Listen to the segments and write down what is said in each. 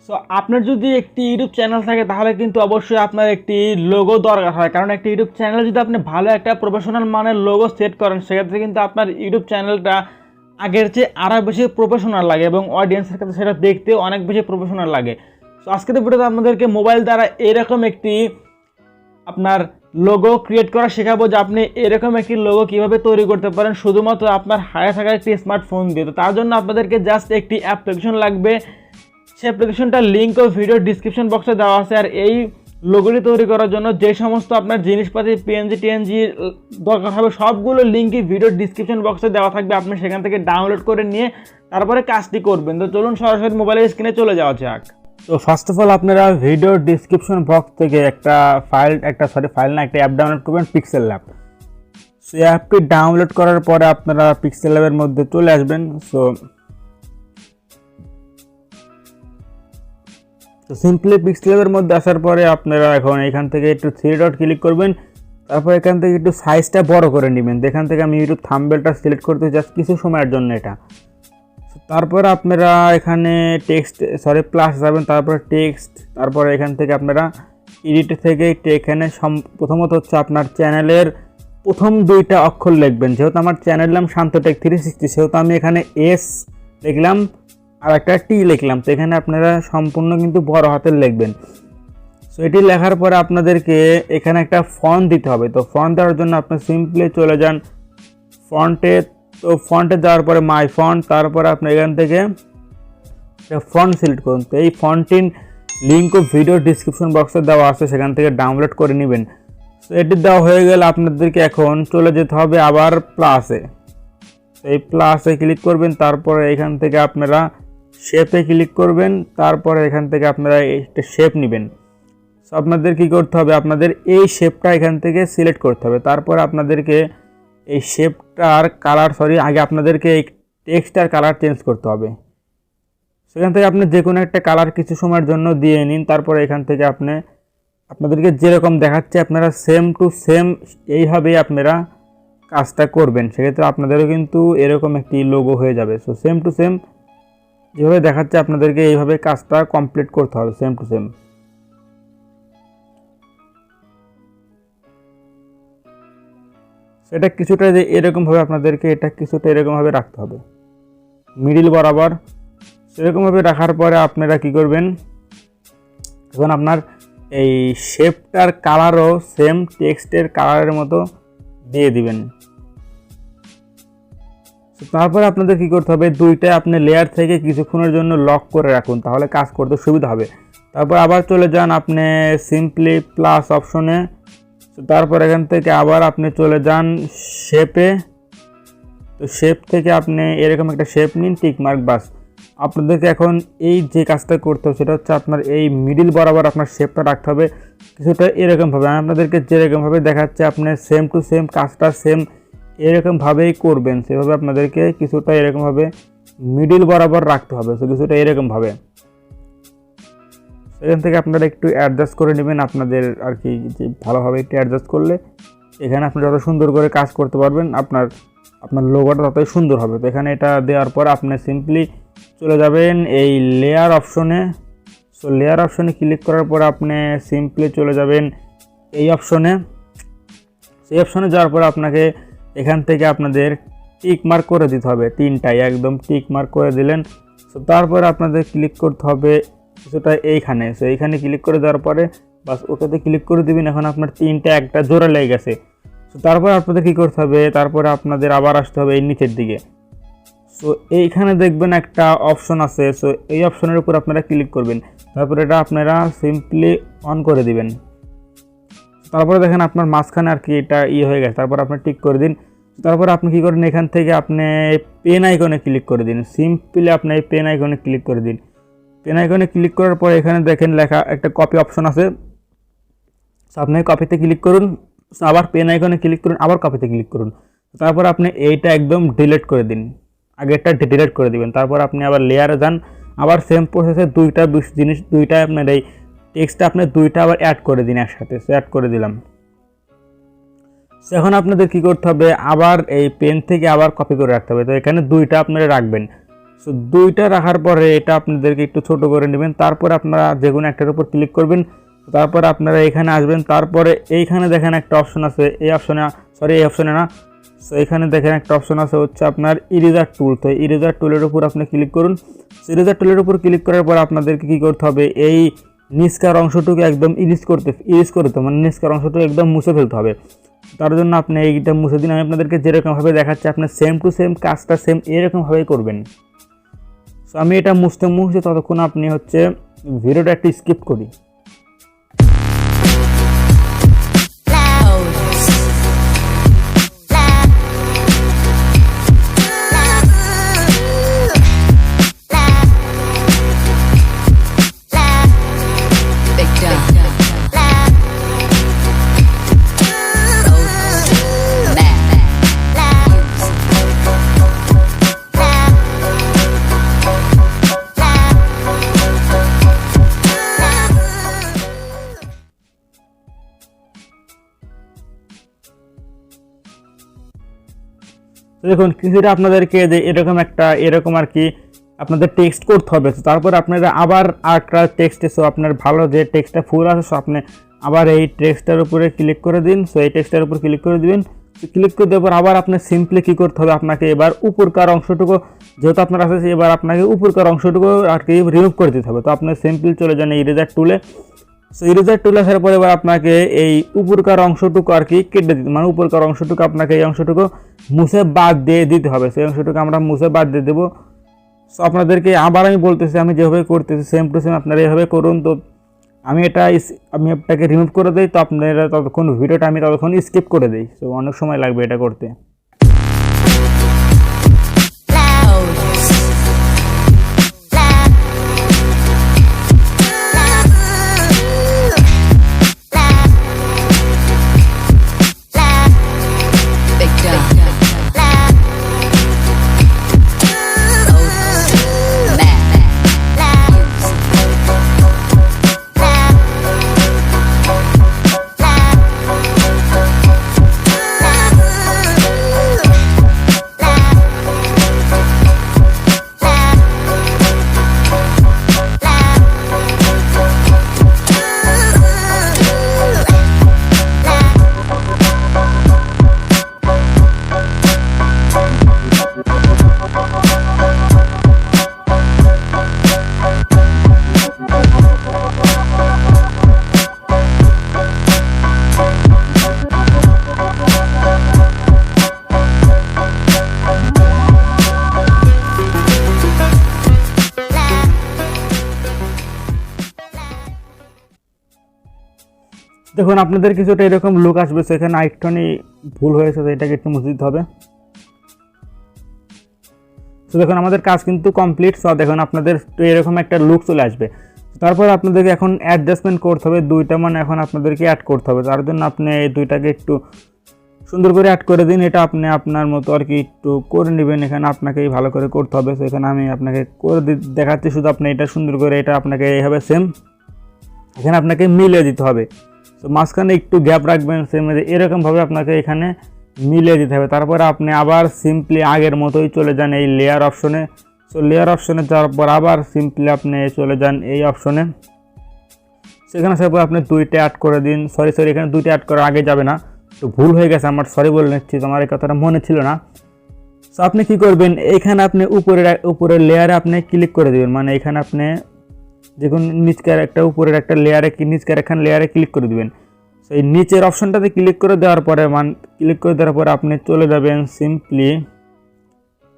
So আপনার যদি একটি ইউটিউব চ্যানেল থাকে তাহলে কিন্তু অবশ্যই আপনার একটি লোগো দরকার হয়, কারণ একটি ইউটিউব চ্যানেল যদি আপনি ভালো একটা প্রফেশনাল মানের লোগো সেট করেন সেক্ষেত্রে কিন্তু আপনার ইউটিউব চ্যানেলটা আগের চেয়ে আরও বেশি প্রফেশনাল লাগে এবং অডিয়েন্সের কাছে সেটা দেখতে অনেক বেশি প্রফেশনাল লাগে। সো আজকের ভিডিওতে আপনাদেরকে মোবাইল দ্বারা এরকম একটি আপনার লোগো ক্রিয়েট করা শেখাবো, যে আপনি এরকম একটি লোগো কীভাবে তৈরি করতে পারেন শুধুমাত্র আপনার হাতে থাকা একটি স্মার্টফোন দিয়ে। তো তার জন্য আপনাদেরকে জাস্ট একটি অ্যাপ্লিকেশন লাগবে, সেই অ্যাপ্লিকেশনটার লিঙ্ক ও ভিডিও ডিসক্রিপশন বক্সে দেওয়া আছে। আর এই লোগোটি তৈরি করার জন্য যে সমস্ত আপনার জিনিসপাতি পিএনজি টিএনজি দরকার হবে সবগুলো লিঙ্কই ভিডিও ডিসক্রিপশন বক্সে দেওয়া থাকবে, আপনি সেখান থেকে ডাউনলোড করে নিয়ে তারপরে কাজটি করবেন। তো চলুন সরাসরি মোবাইলের স্ক্রিনে চলে যাওয়া যাক। তো ফার্স্ট অফ অল আপনারা ভিডিও ডিসক্রিপশন বক্স থেকে একটা অ্যাপ ডাউনলোড করবেন, pixellab। সো এই অ্যাপটি ডাউনলোড করার পরে আপনারা pixellab-এর মধ্যে চলে আসবেন। সো সিম্পলি pixellab-এর মধ্যে আসার পরে আপনারা এখন এখান থেকে একটু 3 ডট ক্লিক করবেন, তারপর এখান থেকে একটু সাইজটা বড় করে নেবেন। এখান থেকে আমি ইউটিউব থাম্বনেলটা সিলেক্ট করতে জাস্ট কিছু সময়ের জন্য এটা। তারপর আপনারা এখানে প্লাস যাবেন, তারপর টেক্সট, তারপরে এখান থেকে আপনারা এডিট থেকে এখানে প্রথমত হচ্ছে আপনার চ্যানেলের প্রথম 2টা অক্ষর লিখবেন। যেহেতু আমার চ্যানেল নাম শান্তটেক 360, সেহেতু আমি এখানে এস লিখলাম আর একটা টি লিখলাম। তো এখানে আপনারা সম্পূর্ণ কিন্তু বড় হাতের লিখবেন। সো এটি লেখার পরে আপনাদেরকে এখানে একটা ফন্ট দিতে হবে। তো ফন্ট দেওয়ার জন্য আপনি সিম্পলি চলে যান ফন্টে। তো ফন্টে দেওয়ার পরে মাই ফন্ট, তারপরে আপনি এখান থেকে ফন্ট সিলেক্ট করুন। তো এই ফন্টটির লিঙ্ক ও ভিডিও ডিসক্রিপশন বক্সে দেওয়া আছে, সেখান থেকে ডাউনলোড করে নেবেন। তো এটি দেওয়া হয়ে গেলে আপনাদেরকে এখন চলে যেতে হবে আবার প্লাসে। এই প্লাসে ক্লিক করবেন, তারপরে এখান থেকে আপনারা শেপে ক্লিক করবেন, তারপরে এখান থেকে আপনারা একটা শেপ নেবেন। সো আপনাদের কী করতে হবে, আপনাদের এই শেপটা এখান থেকে সিলেক্ট করতে হবে। তারপর আপনাদেরকে এই শেপটার কালার আগে আপনাদেরকে এই টেক্সটার কালার চেঞ্জ করতে হবে। সেখান থেকে আপনি যে কোনো একটা কালার কিছু সময়ের জন্য দিয়ে নিন। তারপরে এখান থেকে আপনাদেরকে যেরকম দেখাচ্ছে আপনারা সেম টু সেম এইভাবেই আপনারা কাজটা করবেন। সেক্ষেত্রে আপনাদেরও কিন্তু এরকম একটি লোগো হয়ে যাবে। সো সেম টু সেম যেভাবে দেখাচ্ছে আপনাদেরকে এইভাবে কাজটা কমপ্লিট করতে হবে, সেম টু সেম। এটা কিছুটা যে এরকমভাবে আপনাদেরকে এরকমভাবে রাখতে হবে মিডিল বরাবর। সেরকমভাবে রাখার পরে আপনারা কি করবেন, এখন আপনার এই শেপটার কালারও সেম টেক্সটের কালারের মতো দিয়ে দিবেন। তারপরে আপনাদের কি করতে হবে, 2টা আপনি লেয়ার থেকে কিছুক্ষণের জন্য লক করে রাখুন, তাহলে কাজ করতে সুবিধা হবে। তারপর আবার চলে যান আপনি সিম্পলি প্লাস অপশনে। তারপর এখান থেকে আবার আপনি চলে যান শেপে। তো শেপ থেকে আপনি এরকম একটা শেপ নিন, টিক মার্ক, বাস। আপনাদেরকে এখন এই যে কাজটা করতে হবে সেটা হচ্ছে আপনার এই মিডিল বরাবর আপনার শেপটা রাখতে হবে কিছুটা এরকমভাবে। আমি আপনাদেরকে যেরকমভাবে দেখাচ্ছে আপনি সেম টু সেম কাজটা সেম এরকমভাবেই করবেন। সেভাবে আপনাদেরকে কিছুটা এরকমভাবে মিডিল বরাবর রাখতে হবে। তো কিছুটা এরকমভাবে এখান থেকে আপনারা একটু অ্যাডজাস্ট করে নেবেন আপনাদের আর কি, যে ভালোভাবে একটু অ্যাডজাস্ট করলে এখানে আপনি যত সুন্দর করে কাজ করতে পারবেন, আপনার লোগোটা ততই সুন্দর হবে। তো এখানে এটা দেওয়ার পর আপনি সিম্পলি চলে যাবেন এই লেয়ার অপশনে। সো লেয়ার অপশনে ক্লিক করার পর আপনি সিম্পলি চলে যাবেন এই অপশনে। সেই অপশনে যাওয়ার পর আপনাকে এখান থেকে আপনাদের টিক মার্ক করে দিতে হবে, 3টাই একদম টিক মার্ক করে দিলেন। সো তারপর আপনাদের ক্লিক করতে হবে কিছুটা এইখানে। সো এইখানে ক্লিক করে দেওয়ার পরে বাস ওটাতে ক্লিক করে দিবেন। এখন আপনার 3টা একটা জোড়া লেগে গেছে। সো তারপর আপনাদের কী করতে হবে, তারপরে আপনাদের আবার আসতে হবে এই নিচের দিকে। সো এইখানে দেখবেন একটা অপশন আছে। সো এই অপশনের উপর আপনারা ক্লিক করবেন, তারপরে এটা আপনারা সিম্পলি অন করে দিবেন। তারপরে দেখেন আপনার মাঝখানে আর কি এটা হয়ে গেছে। তারপর আপনি টিক করে দিন। তারপর আপনি কী করেন, এখান থেকে আপনি পেন আইকনে ক্লিক করে দিন। সিম্পলি আপনি এই পেন আইকনে ক্লিক করে দিন। পেন আইকনে ক্লিক করার পর এখানে দেখেন লেখা একটা কপি অপশন আছে। সো আপনি কপিতে ক্লিক করুন, আবার পেন আইকনে ক্লিক করুন, আবার কপিতে ক্লিক করুন। তারপর আপনি এইটা একদম ডিলিট করে দিন, আগেরটা ডিলিট করে দিবেন। তারপর আপনি আবার লেয়ারে যান, আবার সেম প্রসেসে 2টা আপনার এই টেক্সটটা আপনি 2টা আবার অ্যাড করে দিন একসাথে। সো অ্যাড করে দিলাম। সো এখন আপনাদের কী করতে হবে, আবার এই পেন থেকে আবার কপি করে রাখতে হবে। তো এখানে 2টা আপনারা রাখবেন। সো দুইটা রাখার পরে এটা আপনাদেরকে একটু ছোট করে নেবেন, তারপর আপনারা যে কোনো একটার উপর ক্লিক করবেন, তারপর আপনারা এখানে আসবেন, তারপরে এইখানে দেখেন একটা অপশন আছে, এই অপশনে না, সো এখানে দেখেন একটা অপশন আছে হচ্ছে আপনার ইরেজার টুল। তো ইরেজার টুলের উপর আপনি ক্লিক করুন। ইরেজার টুলের উপর ক্লিক করার পর আপনাদেরকে কী করতে হবে, এই নিচকার অংশটুকু একদম ইরেজ করতে মানে নিচকার অংশটুকু একদম মুছে ফেলতে হবে। তার জন্য আপনি এইটা মুছে দিন। আমি আপনাদেরকে যেরকমভাবে দেখাচ্ছি আপনি সেম টু সেম কাজটা সেম এরকমভাবেই করবেন। সো আমি এটা মুছতে ততক্ষণ আপনি হচ্ছে ভিডিওটা একটু স্কিপ করি। দেখুন কিছুটা আপনাদেরকে যে এরকম আর কি আপনাদের টেক্সট করতে হবে। তারপর আপনারা আবার একটা টেক্সটে, সো আপনার ভালো যে টেক্সটটা ফুল আছে, সো আপনি আবার এই টেক্সটটার উপরে ক্লিক করে দিন। সো এই টেক্সটটার উপর ক্লিক করে দিবেন। ক্লিক করে দেওয়ার পর আবার আপনার সিম্পলি কী করতে হবে, আপনাকে এবার উপরকার অংশটুকু যেহেতু আপনার আছে, এবার আপনাকে উপরকার অংশটুকু আর কি রিমুভ করে দিতে হবে। তো আপনি সিম্পলি চলে যান ইরেজার টুলে। সো ইরেজার টুলে আসার পরে এবার আপনাকে এই উপরকার অংশটুকু আর কি কেটে দিতে, মানে উপরকার অংশটুকু আপনাকে এই অংশটুকু মুছে বাদ দিয়ে দিতে হবে। সেই অংশটুকু আমরা মুছে বাদ দিয়ে দেবো। সো আপনাদেরকে আবার আমি বলতেছি, আমি যেভাবে করতেছি সেম টু সেম আপনারা এভাবে করুন। তো আমি আপনাকে রিমুভ করে দিই। তো আপনারা ততক্ষণ ভিডিওটা আমি স্কিপ করে দিই। সো অনেক সময় লাগবে এটা করতে। দেখুন আপনাদের কিছুটা এরকম লুক আসবে। সেখানে আইকটনি ভুল হয়েছে, তো এটাকে একটু মুছে দিতে হবে। তো দেখুন আমাদের কাজ কিন্তু কমপ্লিট। সো দেখুন আপনাদের এরকম একটা লুক চলে আসবে। তারপর আপনাদেরকে এখন অ্যাডজাস্টমেন্ট করতে হবে দুইটা, মানে এখন আপনাদেরকে অ্যাড করতে হবে। তার জন্য আপনি এই দুইটাকে একটু সুন্দর করে অ্যাড করে দিন। এটা আপনি আপনার মতো আর কি একটু করে নেবেন। এখানে আপনাকেই ভালো করে করতে হবে। সো এখানে আমি আপনাকে করে দেখাচ্ছি, শুধু আপনি এটা সুন্দর করে এটা আপনাকে এইভাবে সেম এখানে আপনাকে মিলিয়ে দিতে হবে। তো মাঝখানে একটু গ্যাপ রাখবেন, সেম এরকমভাবে আপনাকে এখানে মিলিয়ে দিতে হবে। তারপরে আপনি আবার সিম্পলি আগের মতোই চলে যান এই লেয়ার অপশনে। সো লেয়ার অপশনে যাওয়ার পর আবার সিম্পলি আপনি চলে যান এই অপশনে। সেখানে আসার পর আপনি দুইটা অ্যাড করে দিন। সরি এখানে দুইটা অ্যাড করার আগে যাবে না, তো ভুল হয়ে গেছে আমার, সরি বলে নিচ্ছি, তোমার এই কথাটা মনে ছিল না। সো আপনি কী করবেন, এইখানে আপনি উপরের লেয়ারে আপনি ক্লিক করে দেবেন, মানে এখানে আপনি দেখুন নিচকার একটা উপরের একটা নিচকার এখানে লেয়ারে ক্লিক করে দেবেন। সেই নিচের অপশনটাতে ক্লিক করে দেওয়ার পরে আপনি চলে যাবেন সিম্পলি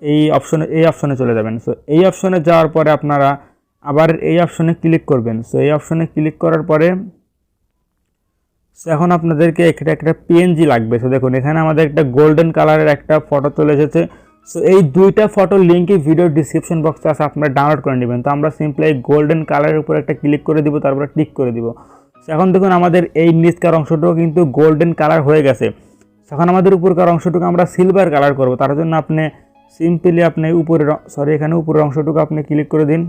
এই অপশনে চলে যাবেন। সো এই অপশনে যাওয়ার পরে আপনারা আবার এই অপশনে ক্লিক করবেন। সো এই অপশনে ক্লিক করার পরে এখন আপনাদেরকে একটা পিএনজি লাগবে। সো দেখুন এখানে আমাদের একটা গোল্ডেন কালারের একটা ফটো চলে এসেছে। সো এই দুইটা ফটোর লিঙ্কই ভিডিও ডিসক্রিপশন বক্সে আছে, আপনারা ডাউনলোড করে নেবেন। তো আমরা সিম্পলি এই গোল্ডেন কালারের উপর একটা ক্লিক করে দিব, তারপরে টিক করে দিব। এখন দেখুন আমাদের এই নিচকার অংশটুকু কিন্তু গোল্ডেন কালার হয়ে গেছে। এখন আমাদের উপরকার অংশটুকু আমরা সিলভার কালার করব। তার জন্য আপনি সিম্পলি আপনি এখানে উপরের অংশটুকু আপনি ক্লিক করে দিন।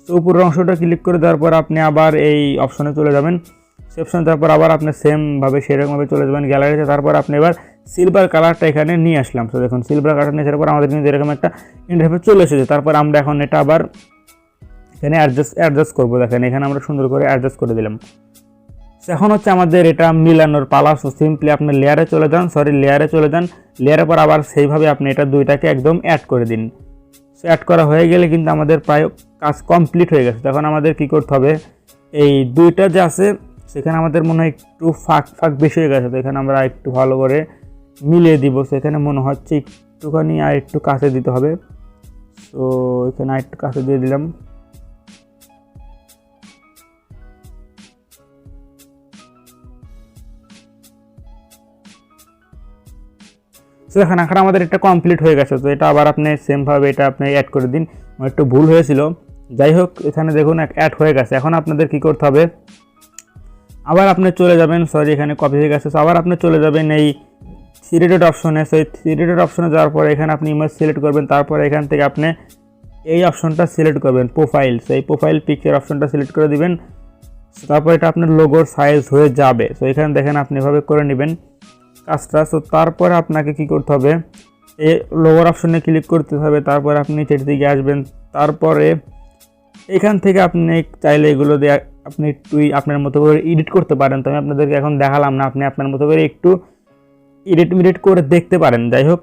তো উপরের অংশটা ক্লিক করে দেওয়ার পর আপনি আবার এই অপশনে চলে যাবেন। অপশন তারপর আবার আপনি সেমভাবে সেরকমভাবে চলে যাবেন গ্যালারিতে। তারপর আপনি এবার সিলভার কালারটা এখানে নিয়ে আসলাম। তো দেখুন সিলভার কালারটা নিয়ে আসার পর আমাদের কিন্তু এরকম একটা ইন্টারফেস চলে এসেছে। তারপর আমরা এখন এটা আবার এখানে অ্যাডজাস্ট করবো। দেখেন এখানে আমরা সুন্দর করে অ্যাডজাস্ট করে দিলাম। এখন হচ্ছে আমাদের এটা মিলানোর পালা। সো সিম্পলি আপনি লেয়ারে চলে যান, লেয়ারের পর আবার সেইভাবে আপনি এটা দুইটাকে একদম অ্যাড করে দিন। সো অ্যাড করা হয়ে গেলে কিন্তু আমাদের প্রায় কাজ কমপ্লিট হয়ে গেছে। তখন আমাদের কি করতে হবে, এই দুইটা যে আছে সেখানে আমাদের মনে হয় একটু ফাঁক বেশি হয়ে গেছে। তো এখানে আমরা একটু ভালো করে মিলিয়ে দিব। সেখানে মনে হচ্ছে একটুখানি আর একটু কাছে দিতে হবে। সো এখানে আর একটু কাছে দিয়ে দিলাম। সো এখন আমাদের এটা কমপ্লিট হয়ে গেছে। তো এটা আবার আপনি সেমভাবে এটা আপনি অ্যাড করে দিন। আমার একটু ভুল হয়েছিল, যাই হোক এখানে দেখুন অ্যাড হয়ে গেছে। এখন আপনাদের কি করতে হবে, আবার আপনি চলে যাবেন, এখানে কপি হয়ে গেছে। আবার আপনি চলে যাবেন এই থ্রি ডট অপশনে। সো এই থ্রি ডট অপশনে যাওয়ার পরে এখানে আপনি ইমেজ সিলেক্ট করবেন। তারপরে এখান থেকে আপনি এই অপশনটা সিলেক্ট করবেন, প্রোফাইল। সো এই প্রোফাইল পিকচার অপশনটা সিলেক্ট করে দিবেন। তারপর এটা আপনার লোগোর সাইজ হয়ে যাবে। সো এখানে দেখেন আপনি এভাবে করে নেবেন কাজটা। সো তারপরে আপনাকে কি করতে হবে, এই লোগোর অপশনে ক্লিক করতে হবে। তারপরে আপনি নিচের দিকে আসবেন। তারপরে এখান থেকে আপনি চাইলে এগুলো দিয়ে আপনি একটু আপনার মতো করে এডিট করতে পারেন। তো আমি আপনাদেরকে এখন দেখালাম না, আপনি আপনার মতো করে একটু এডিট করে দেখতে পারেন। যাই হোক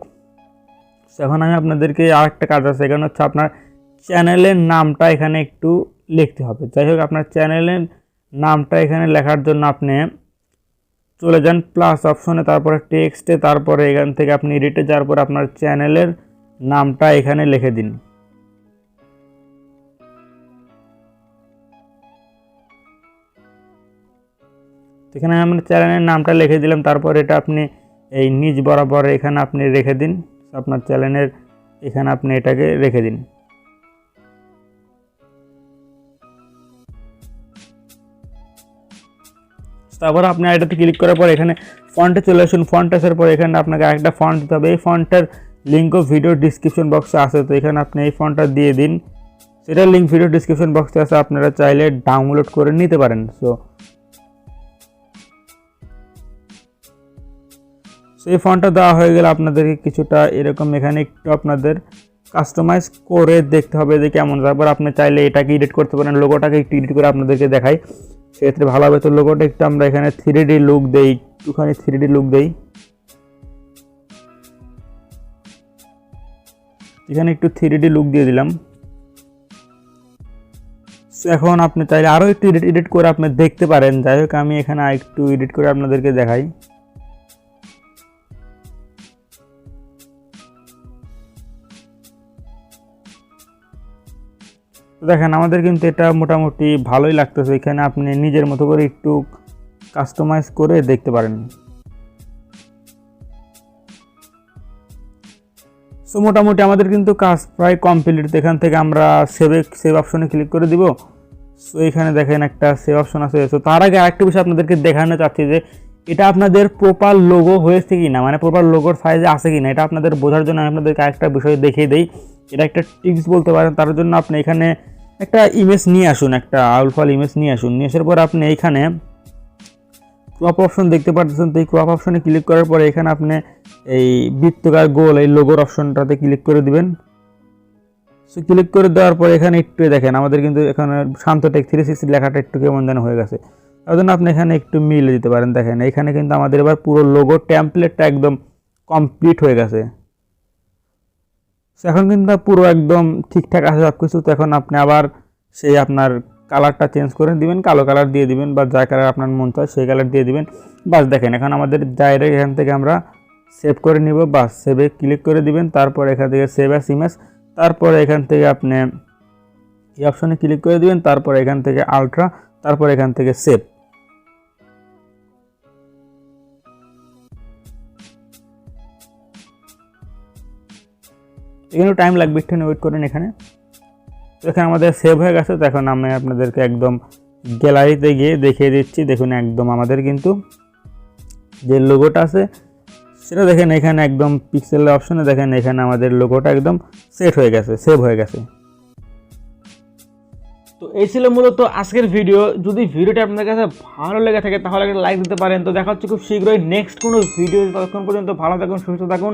এখন আমি আপনাদেরকে আরেকটা কাজ আছে, এখানে হচ্ছে আপনার চ্যানেলের নামটা এখানে একটু লিখতে হবে। যাই হোক আপনার চ্যানেলের নামটা এখানে লেখার জন্য আপনি চলে যান প্লাস অপশনে, তারপরে টেক্সটে, তারপরে এখান থেকে আপনি এডিটে যাওয়ার পর আপনার চ্যানেলের নামটা এখানে লিখে দিন। এখানে আমরা চ্যানেলের নামটা লিখে দিলাম। তারপর এটা আপনি এই নিচ বরাবর এখানে আপনি রেখে দিন। আপনার চ্যানেলের এখানে আপনি এটাকে রেখে দিন। তারপর আপনি এটাতে ক্লিক করার পর এখানে ফন্টে চলে আসুন। ফন্ট আসার পর এখানে আপনাকে আরেকটা ফন্ট দিতে হবে। এই ফন্টের লিঙ্কও ভিডিও ডিসক্রিপশন বক্সে আছে। তো এখানে আপনি এই ফন্টটা দিয়ে দিন। সেটার লিঙ্ক ভিডিও ডিসক্রিপশন বক্সে আছে, আপনারা চাইলে ডাউনলোড করে নিতে পারেন। সো এই ফন্টটা দেওয়া হয়ে গেলে আপনাদেরকে কিছুটা এরকম এখানে একটু আপনাদের কাস্টমাইজ করে দেখতে হবে যে কেমন। তারপর আপনি চাইলে এটাকে এডিট করতে পারেন, লোগোটাকে একটু এডিট করে আপনাদেরকে দেখাই, সেক্ষেত্রে ভালো হবে। তো লোগোটা একটু আমরা এখানে 3D লুক দেই, একটুখানি 3D লুক দেই। এখানে একটু 3D লুক দিয়ে দিলাম। এখন আপনি চাইলে আরও একটু এডিট করে আপনি দেখতে পারেন। যাই হোক আমি এখানে একটু এডিট করে আপনাদেরকে দেখাই। দেখেন আমাদের কিন্তু এটা মোটামুটি ভালোই লাগতেছে। এখানে আপনি নিজের মতো করে একটু কাস্টমাইজ করে দেখতে পারেন। সো মোটামুটি আমাদের কিন্তু কাজ প্রায় কমপ্লিট। এখান থেকে আমরা সেভ অপশনে ক্লিক করে দিব। সো এখানে দেখেন একটা সেভ অপশন আছে। সো তার আগে আরেকটা বিষয় আপনাদেরকে দেখানো চাচ্ছি যে এটা আপনাদের প্রপার লোগো হয়েছে কি না, মানে প্রপার লোগোর সাইজে আছে কি না, এটা আপনাদের বোঝার জন্য আপনাদেরকে আরেকটা বিষয় দেখিয়ে দেই। এটা একটা টিপস বলতে পারেন। তার জন্য আপনি এখানে একটা ইমেজ নিয়ে আসুন, একটা আউটফল ইমেজ নিয়ে আসুন। নিয়ে আসার পর আপনি এইখানে ক্রপ অপশন দেখতে পাচ্ছেন। তো এই ক্রপ অপশনে ক্লিক করার পরে এখানে আপনি এই বৃত্তাকার গোল এই লোগোর অপশনটাতে ক্লিক করে দিবেন। সো ক্লিক করে দেওয়ার পরে এখানে একটু দেখেন আমাদের কিন্তু এখানে শান্তটেক 360 লেখাটা একটু কেমন যেন হয়ে গেছে। তার জন্য আপনি এখানে একটু মিলে দিতে পারেন। দেখেন এখানে কিন্তু আমাদের এবার পুরো লোগো টেমপ্লেটটা একদম কমপ্লিট হয়ে গেছে। এখন কিন্তু পুরো একদম ঠিকঠাক আছে সব কিছু। তো এখন আপনি আবার সেই আপনার কালারটা চেঞ্জ করে দিবেন, কালো কালার দিয়ে দিবেন বা যা কালার আপনার মন চায় সেই কালার দিয়ে দিবেন। বাস দেখেন এখন আমাদের ডাইরেক্ট এখান থেকে আমরা সেভ করে নিব। বাস সেভে ক্লিক করে দিবেন। তারপর এখান থেকে সেভ অ্যাজ ইমেজ, তারপরে এখান থেকে আপনি এই অপশনে ক্লিক করে দিবেন। তারপর এখান থেকে আলট্রা, তারপর এখান থেকে সেভ। এখানে টাইম লাগবে, একটু ওয়েট করেন এখানে। তো এখানে আমাদের সেভ হয়ে গেছে। তো এখন আমি আপনাদেরকে একদম গ্যালারিতে গিয়ে দেখিয়ে দিচ্ছি। দেখুন একদম আমাদের কিন্তু যে লোগোটা আছে সেটা দেখেন এখানে একদম পিক্সেলের অপশনে দেখেন এখানে আমাদের লোগোটা একদম সেট হয়ে গেছে, সেভ হয়ে গেছে। তো তো এই ছিল মূলত আজকের ভিডিও। যদি ভিডিওটি আপনাদের কাছে ভালো লেগে থাকে তাহলে একটা লাইক দিতে পারেন। তো দেখা হচ্ছে খুব শীঘ্রই নেক্সট কোনো ভিডিও। ততক্ষণ পর্যন্ত ভালো থাকুন, সুস্থ থাকুন,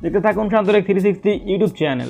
দেখতে থাকুন শান্তরিক 360 ইউটিউব চ্যানেল।